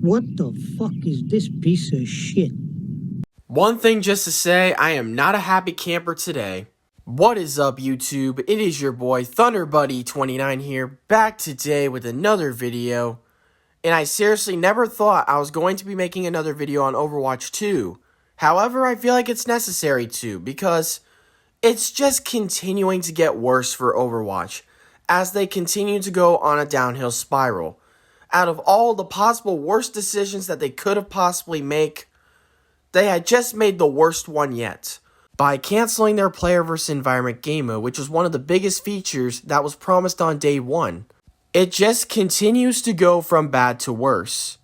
What the fuck is this piece of shit? One thing just to say, I am not a happy camper today. What is up, YouTube? It is your boy ThunderBuddy29 here, back today with another video. And I seriously never thought I was going to be making another video on Overwatch 2. However, I feel like it's necessary to, because it's just continuing to get worse for Overwatch as they continue to go on a downhill spiral. Out of all the possible worst decisions that they could have possibly made, they had just made the worst one yet by canceling their player versus environment game mode, which was one of the biggest features that was promised on day one. It just continues to go from bad to worse.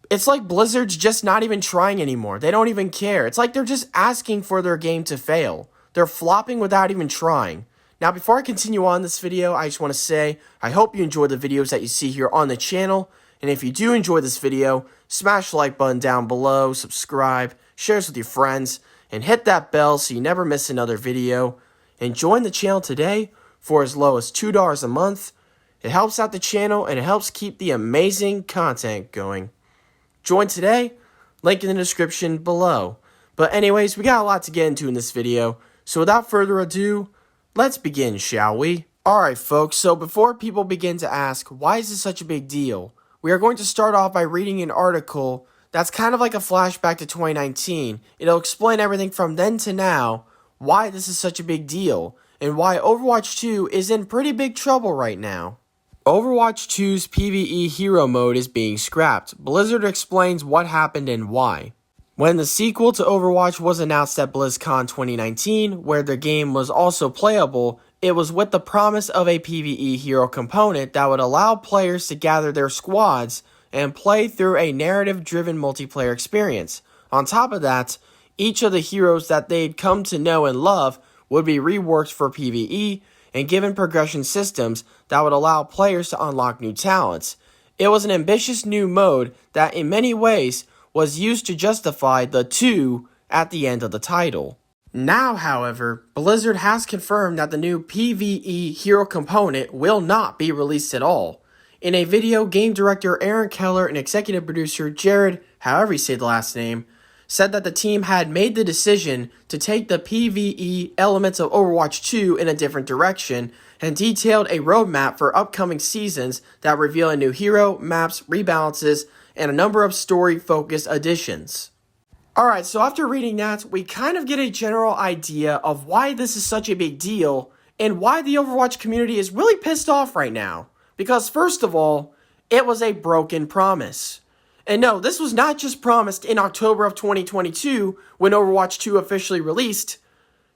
It's like Blizzard's just not even trying anymore. They don't even care. It's like they're just asking for their game to fail. They're flopping without even trying. Now, before I continue on this video, I just want to say, I hope you enjoy the videos that you see here on the channel. And if you do enjoy this video, smash the like button down below, subscribe, share this with your friends, and hit that bell so you never miss another video. And join the channel today for as low as $2 a month. It helps out the channel and it helps keep the amazing content going. Join today, link in the description below. But anyways, we got a lot to get into in this video, so without further ado, let's begin, shall we? Alright folks, so before people begin to ask, why is this such a big deal? We are going to start off by reading an article that's kind of like a flashback to 2019. It'll explain everything from then to now, why this is such a big deal, and why Overwatch 2 is in pretty big trouble right now. Overwatch 2's PvE hero mode is being scrapped. Blizzard explains what happened and why. When the sequel to Overwatch was announced at BlizzCon 2019, where the game was also playable, it was with the promise of a PvE hero component that would allow players to gather their squads and play through a narrative-driven multiplayer experience. On top of that, each of the heroes that they'd come to know and love would be reworked for PvE and given progression systems that would allow players to unlock new talents. It was an ambitious new mode that in many ways was used to justify the 2 at the end of the title. Now, however, Blizzard has confirmed that the new PvE hero component will not be released at all. In a video, game director Aaron Keller and executive producer Jared, however you say the last name, said that the team had made the decision to take the PvE elements of Overwatch 2 in a different direction and detailed a roadmap for upcoming seasons that reveal a new hero, maps, rebalances, and a number of story-focused additions. Alright, so after reading that, we kind of get a general idea of why this is such a big deal and why the Overwatch community is really pissed off right now. Because first of all, it was a broken promise. And no, this was not just promised in October of 2022 when Overwatch 2 officially released.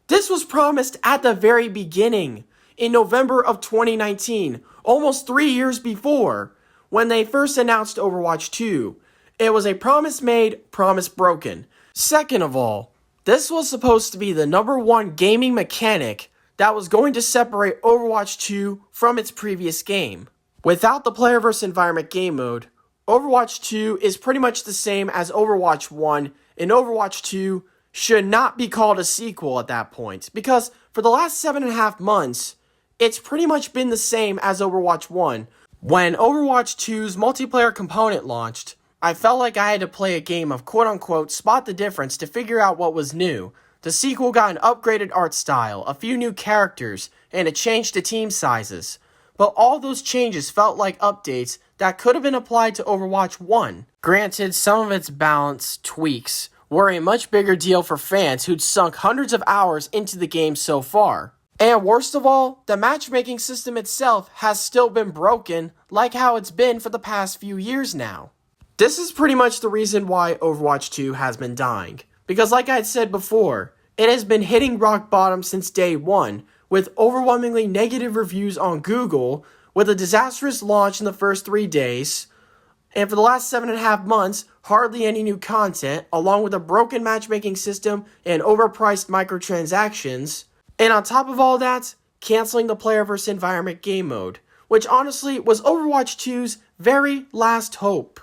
This was promised at the very beginning, in November of 2019, almost 3 years before, when they first announced Overwatch 2. It was a promise made, promise broken. Second of all, this was supposed to be the #1 gaming mechanic that was going to separate Overwatch 2 from its previous game. Without the player versus environment game mode, Overwatch 2 is pretty much the same as Overwatch 1, and Overwatch 2 should not be called a sequel at that point, because for the last 7.5 months, it's pretty much been the same as Overwatch 1. When Overwatch 2's multiplayer component launched, I felt like I had to play a game of quote-unquote spot the difference to figure out what was new. The sequel got an upgraded art style, a few new characters, and a change to team sizes. But all those changes felt like updates that could have been applied to Overwatch 1. Granted, some of its balance tweaks were a much bigger deal for fans who'd sunk hundreds of hours into the game so far. And worst of all, the matchmaking system itself has still been broken, like how it's been for the past few years now. This is pretty much the reason why Overwatch 2 has been dying. Because like I had said before, it has been hitting rock bottom since day one, with overwhelmingly negative reviews on Google, with a disastrous launch in the first 3 days, and for the last 7.5 months, hardly any new content, along with a broken matchmaking system and overpriced microtransactions, and on top of all that, canceling the player versus environment game mode, which honestly was Overwatch 2's very last hope.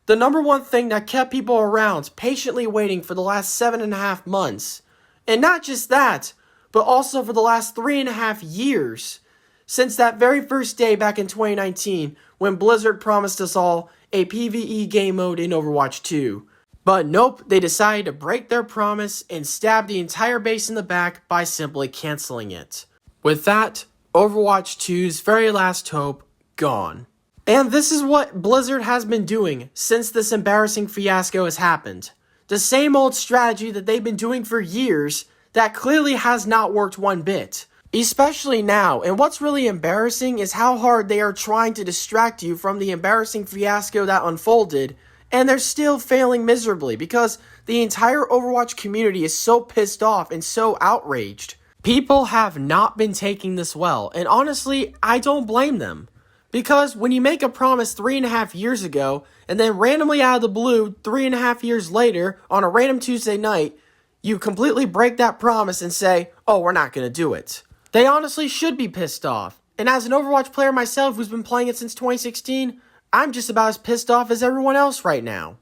The #1 thing that kept people around patiently waiting for the last 7.5 months. And not just that, but also for the last 3.5 years. Since that very first day back in 2019, when Blizzard promised us all a PvE game mode in Overwatch 2. But nope, they decided to break their promise and stab the entire base in the back by simply canceling it. With that, Overwatch 2's very last hope gone. And this is what Blizzard has been doing since this embarrassing fiasco has happened. The same old strategy that they've been doing for years that clearly has not worked one bit. Especially now, and what's really embarrassing is how hard they are trying to distract you from the embarrassing fiasco that unfolded, and they're still failing miserably because the entire Overwatch community is so pissed off and so outraged. People have not been taking this well, and honestly, I don't blame them. Because when you make a promise 3.5 years ago, and then randomly out of the blue, 3.5 years later, on a random Tuesday night, you completely break that promise and say, oh, we're not going to do it. They honestly should be pissed off. And as an Overwatch player myself who's been playing it since 2016, I'm just about as pissed off as everyone else right now.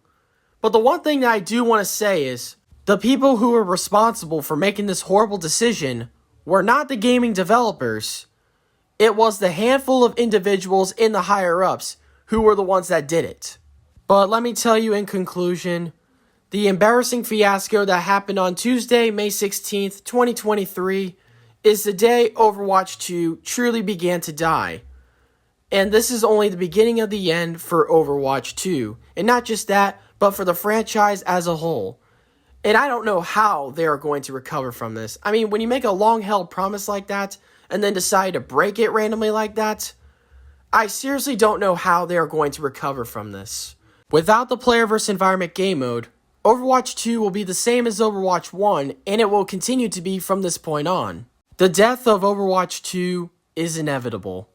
But the one thing that I do want to say is, the people who were responsible for making this horrible decision were not the gaming developers. It was the handful of individuals in the higher-ups who were the ones that did it. But let me tell you in conclusion, the embarrassing fiasco that happened on Tuesday, May 16th, 2023, is the day Overwatch 2 truly began to die. And this is only the beginning of the end for Overwatch 2. And not just that, but for the franchise as a whole. And I don't know how they are going to recover from this. I mean, when you make a long-held promise like that, and then decide to break it randomly like that, I seriously don't know how they are going to recover from this. Without the player versus environment game mode, Overwatch 2 will be the same as Overwatch 1, and it will continue to be from this point on. The death of Overwatch 2 is inevitable.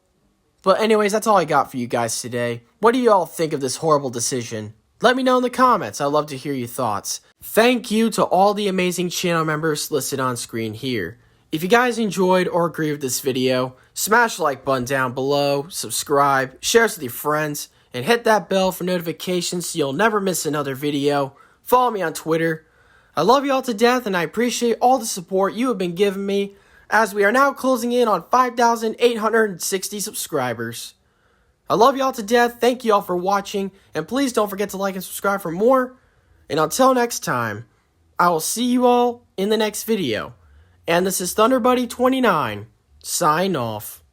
But anyways, that's all I got for you guys today. What do you all think of this horrible decision? Let me know in the comments. I'd love to hear your thoughts. Thank you to all the amazing channel members listed on screen here. If you guys enjoyed or agree with this video, smash the like button down below, subscribe, share it with your friends, and hit that bell for notifications so you'll never miss another video. Follow me on Twitter. I love you all to death, and I appreciate all the support you have been giving me, as we are now closing in on 5,860 subscribers. I love you all to death, thank you all for watching, and please don't forget to like and subscribe for more. And until next time, I will see you all in the next video. And this is ThunderBuddy29, sign off.